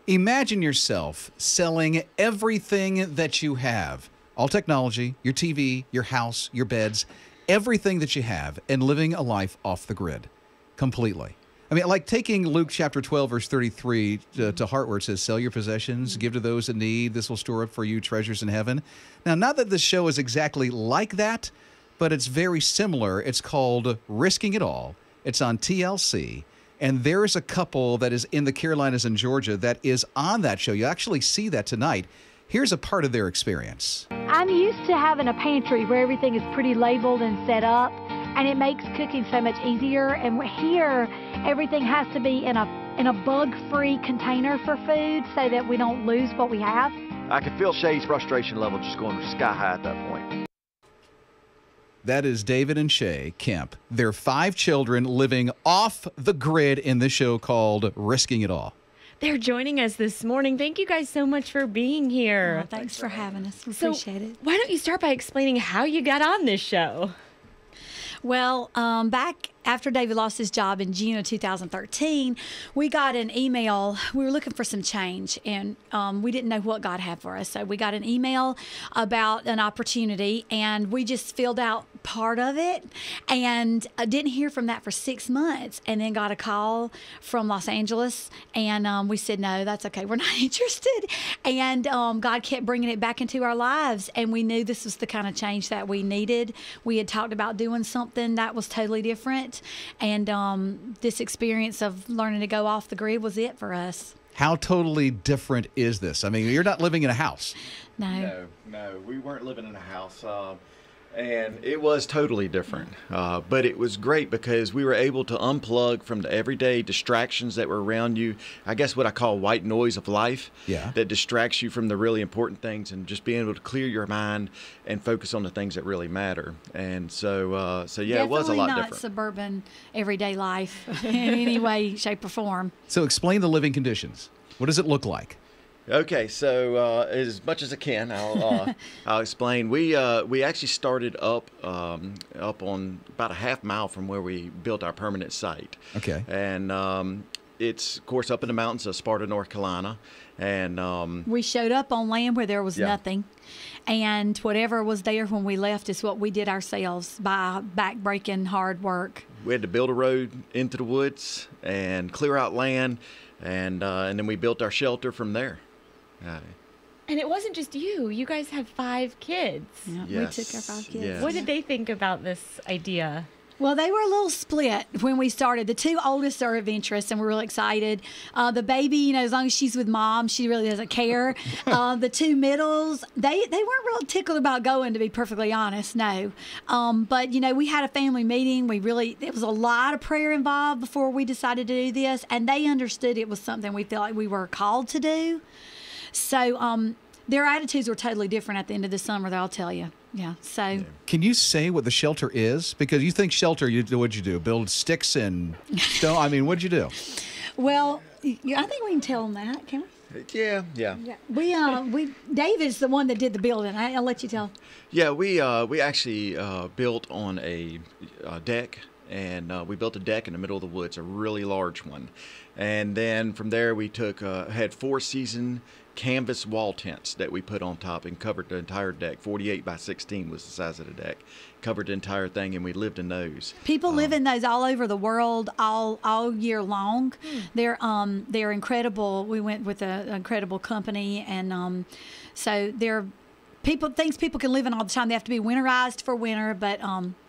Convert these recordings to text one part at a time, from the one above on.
Imagine yourself selling everything that you have, all technology, your TV, your house, your beds, everything that you have, and living a life off the grid completely. I mean, like taking Luke chapter 12, verse 33 to heart, where it says, sell your possessions, give to those in need. This will store up for you treasures in heaven. Now, not that this show is exactly like that, but it's very similar. It's called Risking It All. It's on TLC. And there is a couple that is in the Carolinas and Georgia that is on that show. You actually see that tonight. Here's a part of their experience. I'm used to having a pantry where everything is pretty labeled and set up, and it makes cooking so much easier. And here, everything has to be in a bug-free container for food so that we don't lose what we have. I could feel Shay's frustration level just going sky high at that point. That is David and Shay Kemp. Their 5 children living off the grid in this show called Risking It All. They're joining us this morning. Thank you guys so much for being here. Oh, thanks for having us. We appreciate it. Why don't you start by explaining how you got on this show? Well, back after David lost his job in June of 2013, we got an email. We were looking for some change, and we didn't know what God had for us. So we got an email about an opportunity, and we just filled out part of it, and I didn't hear from that for 6 months, and then got a call from Los Angeles, and we said, no, that's okay. We're not interested. And God kept bringing it back into our lives, and we knew this was the kind of change that we needed. We had talked about doing something that was totally different, and this experience of learning to go off the grid was it for us. How totally different is this? I mean, you're not living in a house. No, We weren't living in a house. And it was totally different, but it was great because we were able to unplug from the everyday distractions that were around you. I guess what I call white noise of life, that distracts you from the really important things, and just being able to clear your mind and focus on the things that really matter. And so yeah, it was a lot different. Definitely not suburban everyday life in any way, shape, or form. So explain the living conditions. What does it look like? Okay, so as much as I can, I'll explain. We actually started up on about a half mile from where we built our permanent site. Okay. And it's, of course, up in the mountains of Sparta, North Carolina. And we showed up on land where there was nothing, and whatever was there when we left is what we did ourselves by back-breaking hard work. We had to build a road into the woods and clear out land, and then we built our shelter from there. And it wasn't just you. You guys have 5 kids. Yeah, Yes. we took our 5 kids. Yes. What did they think about this idea? Well, they were a little split when we started. The 2 oldest are adventurous, and we're really excited. The baby, as long as she's with mom, she really doesn't care. The 2 middles, they weren't real tickled about going, to be perfectly honest, no. But, we had a family meeting. There was a lot of prayer involved before we decided to do this, and they understood it was something we felt like we were called to do. So their attitudes were totally different at the end of the summer, I'll tell you. Yeah. So Can you say what the shelter is? Because you think shelter, what'd you do? Build sticks and stone? I mean, what'd you do? well, I think we can tell them that, can we? Yeah. We David's the one that did the building. I'll let you tell. Yeah, we actually built on a deck, and we built a deck in the middle of the woods, a really large one. And then from there we had 4-season canvas wall tents that we put on top and covered the entire deck. 48 by 16 was the size of the deck. Covered the entire thing, and we lived in those. People live in those all over the world all year long. They're incredible. We went with an incredible company, and so they're things people can live in all the time. They have to be winterized for winter, but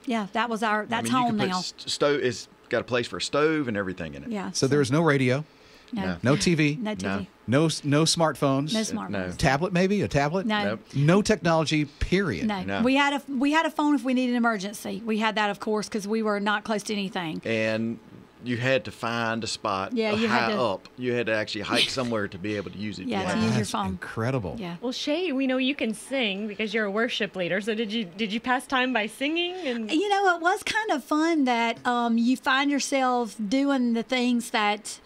that's home now. Stove is got a place for a stove and everything in it. Yeah. So there's no radio, no TV, No TV. no smartphones, No smartphones. No. tablet maybe, a tablet? No. Nope. No technology, period. No. No. We had a phone if we needed an emergency. We had that, of course, because we were not close to anything. And you had to find a spot high up. You had to actually hike somewhere to be able to use it. Yeah, to use your That's phone. incredible. Yeah. Well, Shay, we know you can sing because you're a worship leader. So did you pass time by singing? And It was kind of fun that you find yourself doing the things that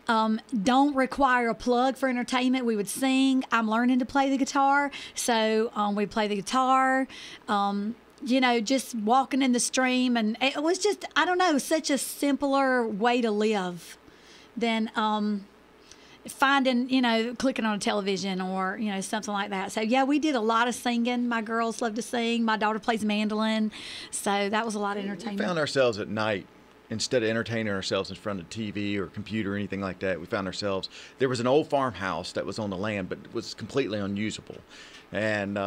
don't require a plug for entertainment. We would sing. I'm learning to play the guitar, so we play the guitar. Just walking in the stream, and it was just, I don't know, such a simpler way to live than finding, you know, clicking on a television or, you know, something like that. So, yeah, we did a lot of singing. My girls love to sing. My daughter plays mandolin. So that was a lot of entertainment. We found ourselves at night, instead of entertaining ourselves in front of TV or computer or anything like that, we found ourselves, there was an old farmhouse that was on the land, but was completely unusable. And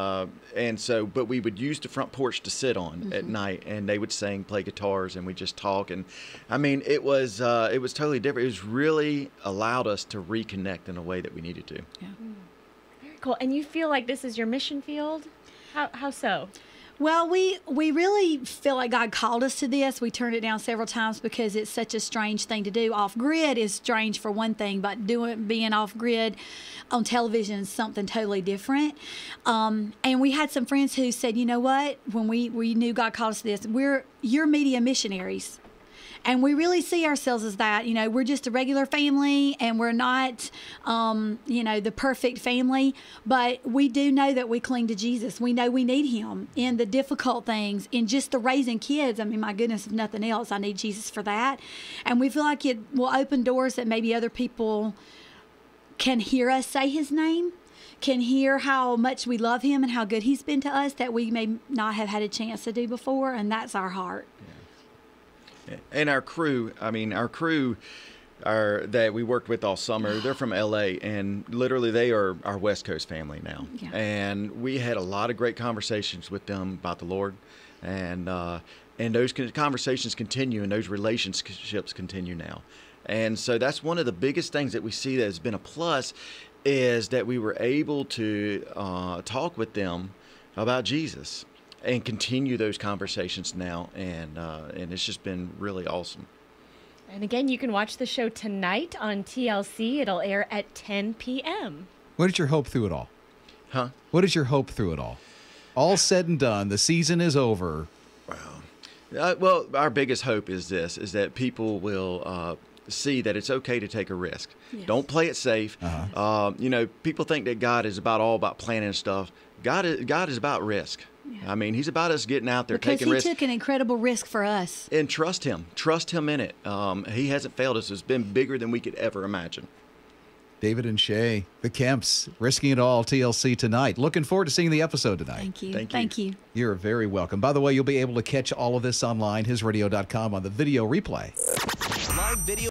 so, but we would use the front porch to sit on at night, and they would sing, play guitars, and we just talk. And I mean, it was totally different. It was really allowed us to reconnect in a way that we needed to. Yeah. Very cool. And you feel like this is your mission field? How so? Well, we really feel like God called us to this. We turned it down several times because it's such a strange thing to do. Off grid is strange for one thing, but being off grid on television is something totally different. And we had some friends who said, you know what? When we knew God called us to this, you're media missionaries. And we really see ourselves as that. You know, we're just a regular family, and we're not, you know, the perfect family. But we do know that we cling to Jesus. We know we need him in the difficult things, in just the raising kids. I mean, my goodness, if nothing else, I need Jesus for that. And we feel like it will open doors that maybe other people can hear us say his name, can hear how much we love him and how good he's been to us that we may not have had a chance to do before. And that's our heart. And our crew that we worked with all summer, they're from LA, and literally they are our West Coast family now. Yeah. And we had a lot of great conversations with them about the Lord, and those conversations continue, and those relationships continue now. And so that's one of the biggest things that we see that has been a plus, is that we were able to talk with them about Jesus and continue those conversations now, and it's just been really awesome. And again, you can watch the show tonight on TLC. It'll air at 10 p.m. What is your hope through it all? Huh? What is your hope through it all? All said and done, the season is over. Well, our biggest hope is that people will see that it's okay to take a risk. Yes. Don't play it safe. Uh-huh. You know, people think that God is all about planning stuff. God is about risk. Yeah. I mean, he's about us getting out there, Because taking risks. he took an incredible risk for us. And trust him in it. He hasn't failed us. It's been bigger than we could ever imagine. David and Shay, the Kemps, risking it all, TLC tonight. Looking forward to seeing the episode tonight. Thank you. Thank you. You're very welcome. By the way, you'll be able to catch all of this online, hisradio.com, on the video replay. Live video